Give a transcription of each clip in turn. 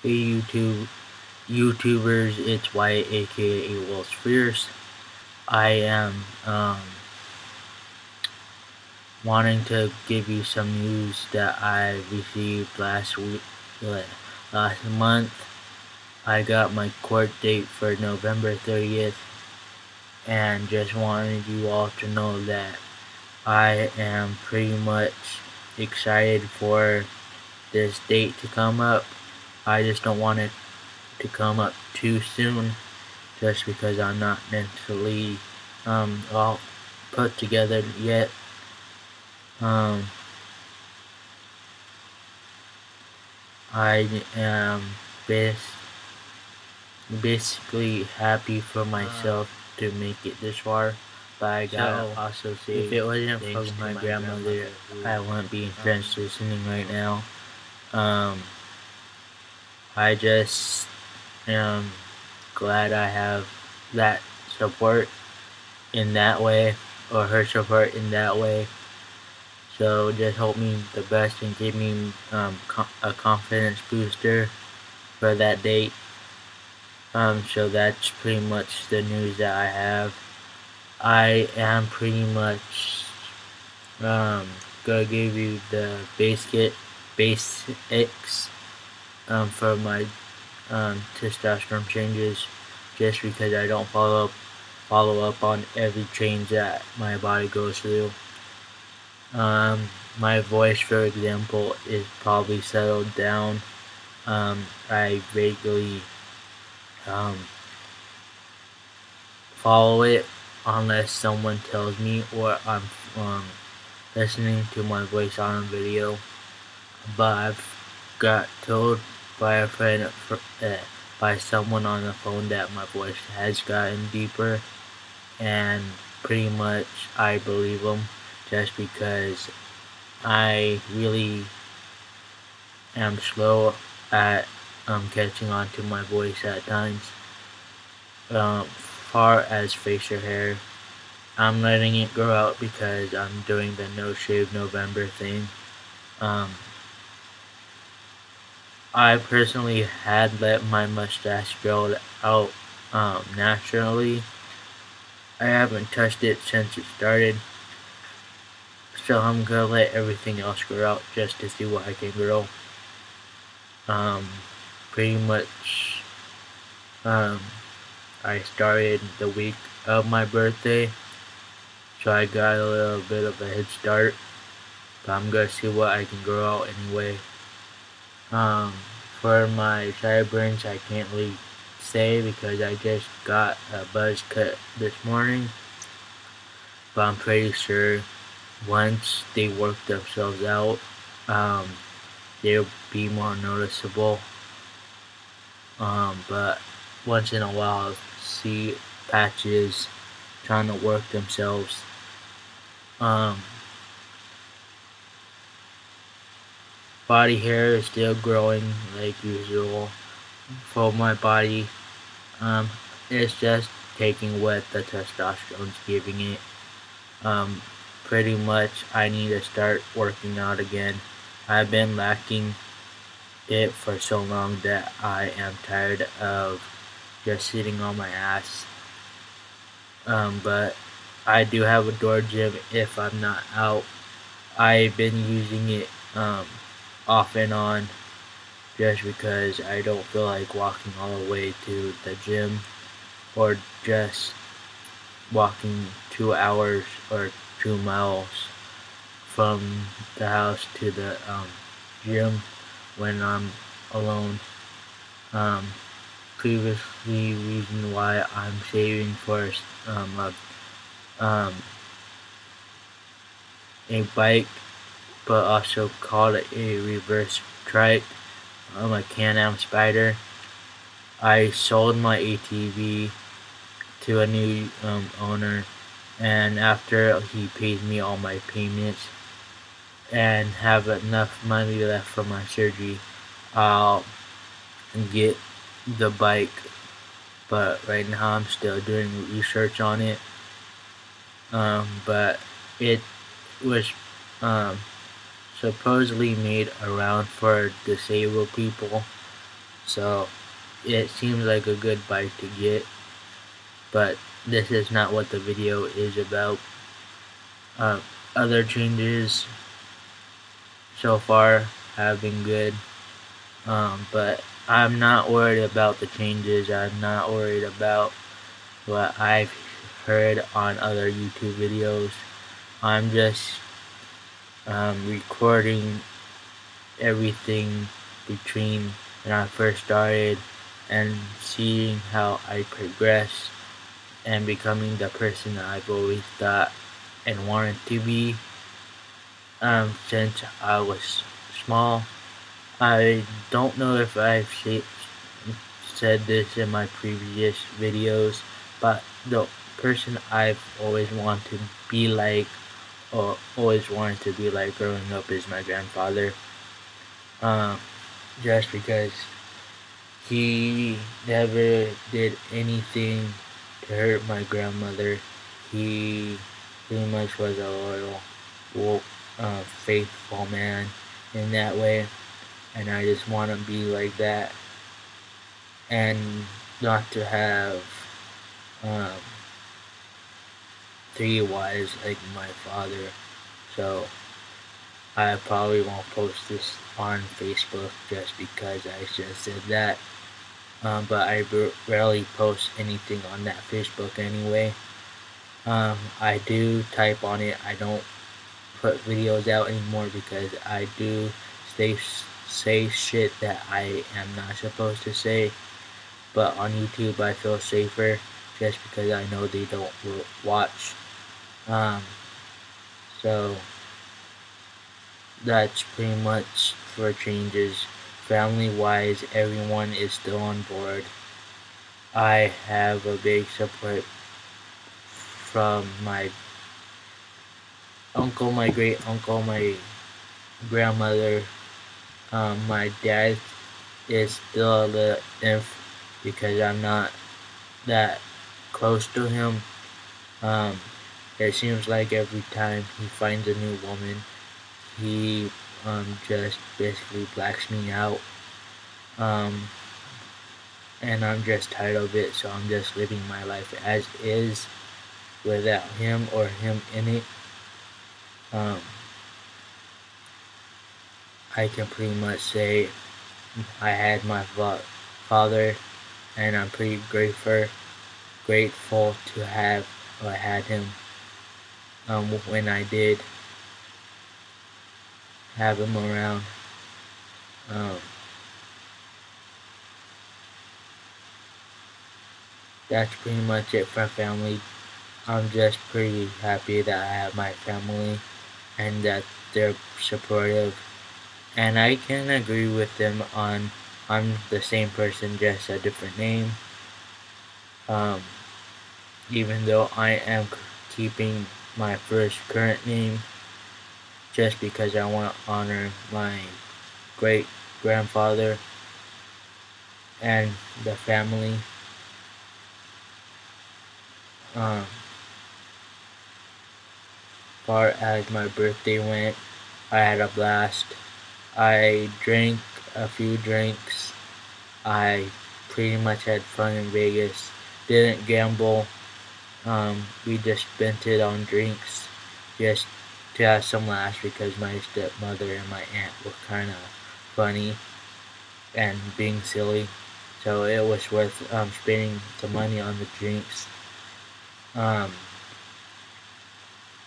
Hey YouTubers, it's Wyatt aka Will's Fierce. I am wanting to give you some news that I received last month. I got my court date for November 30th, and just wanted you all to know that I am pretty much excited for this date to come up. I just don't want it to come up too soon, just because I'm not mentally all put together yet. I am basically happy for myself to make it this far, but I gotta also say, if it wasn't for my grandmother, I wouldn't be in French listening right now. I just am glad I have that support in that way, or her support in that way. So just hope me the best and give me a confidence booster for that date. So that's pretty much the news that I have. I am pretty much gonna give you the basics for my testosterone changes, just because I don't follow up on every change that my body goes through. My voice, for example, is probably settled down. I vaguely follow it unless someone tells me, or I'm listening to my voice on a video. But I've got told by a friend, by someone on the phone, that my voice has gotten deeper, and pretty much I believe them, just because I really am slow at catching on to my voice at times. Far as facial hair, I'm letting it grow out because I'm doing the no shave November thing. I personally had let my mustache grow out naturally. I haven't touched it since it started, so I'm gonna let everything else grow out just to see what I can grow. Pretty much, I started the week of my birthday, so I got a little bit of a head start, but I'm gonna see what I can grow out anyway. For my sideburns, I can't really say because I just got a buzz cut this morning, but I'm pretty sure once they work themselves out, they'll be more noticeable. But once in a while, I'll see patches trying to work themselves. Body hair is still growing like usual for my body. It's just taking what the testosterone's giving it. Pretty much I need to start working out again. I've been lacking it for so long that I am tired of just sitting on my ass. But I do have a door gym if I'm not out. I've been using it off and on, just because I don't feel like walking all the way to the gym, or just walking 2 hours or 2 miles from the house to the gym when I'm alone. Previously, reason why I'm saving for a bike, but also called it a reverse trike, a Can-Am Spider. I sold my ATV to a new owner, and after he pays me all my payments and have enough money left for my surgery, I'll get the bike. But right now I'm still doing research on it. But it was supposedly made around for disabled people, So it seems like a good bike to get, but this is not what the video is about. Other changes so far have been good, but I'm not worried about the changes. I'm not worried about what I've heard on other YouTube videos. I'm just recording everything between when I first started and seeing how I progress and becoming the person that I've always thought and wanted to be since I was small. I don't know if I've said this in my previous videos, but the person I've always wanted to be like, or always wanted to be like growing up, is my grandfather. Just because he never did anything to hurt my grandmother. He pretty much was a loyal, faithful man in that way, and I just want to be like that, and not to have um, three wives like my father. So I probably won't post this on Facebook just because I just said that. But I rarely post anything on that Facebook anyway. I do type on it. I don't put videos out anymore because I do say shit that I am not supposed to say. But on YouTube I feel safer just because I know they don't watch. So that's pretty much for changes. Family wise, everyone is still on board. I have a big support from my uncle, my great uncle, my grandmother. My dad is still a little inf because I'm not that close to him. It seems like every time he finds a new woman, he just basically blacks me out. And I'm just tired of it, so I'm just living my life as is without him or him in it. I can pretty much say I had my father, and I'm pretty grateful to have or had him when I did have him around. That's pretty much it for family. I'm just pretty happy that I have my family and that they're supportive. And I can agree with them on I'm the same person, just a different name. Even though I am keeping my first current name just because I want to honor my great grandfather and the family. Far as my birthday went, I had a blast. I drank a few drinks. I pretty much had fun in Vegas. Didn't gamble. We just spent it on drinks just to have some laughs because my stepmother and my aunt were kind of funny and being silly. So it was worth spending the money on the drinks.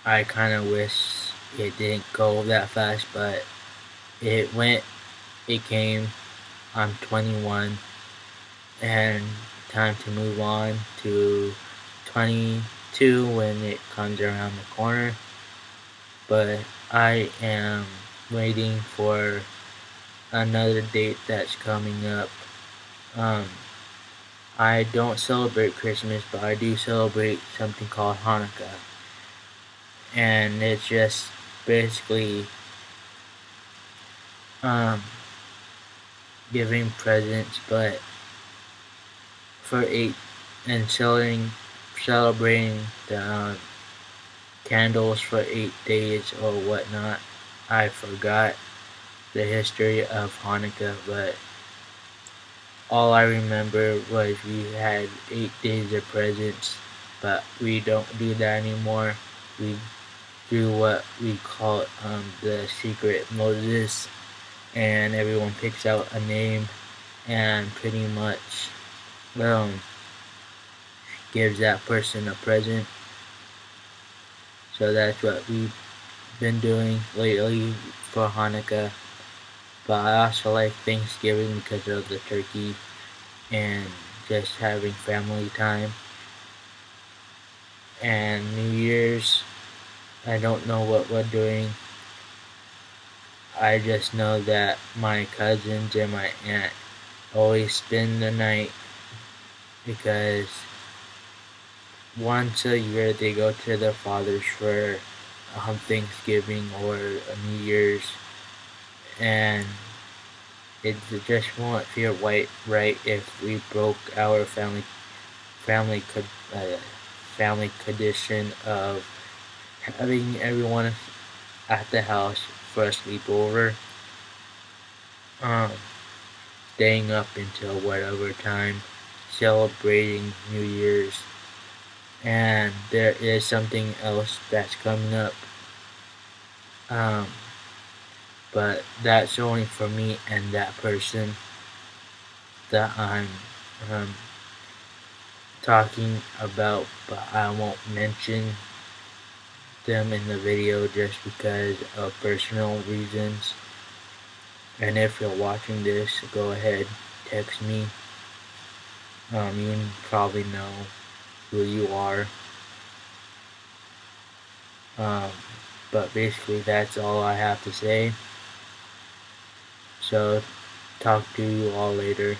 I kind of wish it didn't go that fast, but it went, it came. I'm 21 and time to move on to 22 when it comes around the corner. But I am waiting for another date that's coming up. I don't celebrate Christmas, but I do celebrate something called Hanukkah. And it's just basically giving presents, but for 8 and celebrating the candles for 8 days or whatnot. I forgot the history of Hanukkah, but All I remember was we had 8 days of presents, but we don't do that anymore. We do what we call the secret Moses, and everyone picks out a name and pretty much um, gives that person a present. So that's what we've been doing lately for Hanukkah. But I also like Thanksgiving because of the turkey and just having family time. And New Year's, I don't know what we're doing. I just know that my cousins and my aunt always spend the night because once a year they go to their fathers for Thanksgiving or New Year's, and it just won't feel right if we broke our family uh, family tradition of having everyone at the house for a sleepover, um, staying up until whatever time, celebrating New Year's, and there is something else that's coming up, um, but that's only for me and that person that I'm um, talking about, but I won't mention them in the video just because of personal reasons. And if you're watching this, go ahead, text me. You probably know who you are. Um, but basically, that's all I have to say. So, talk to you all later.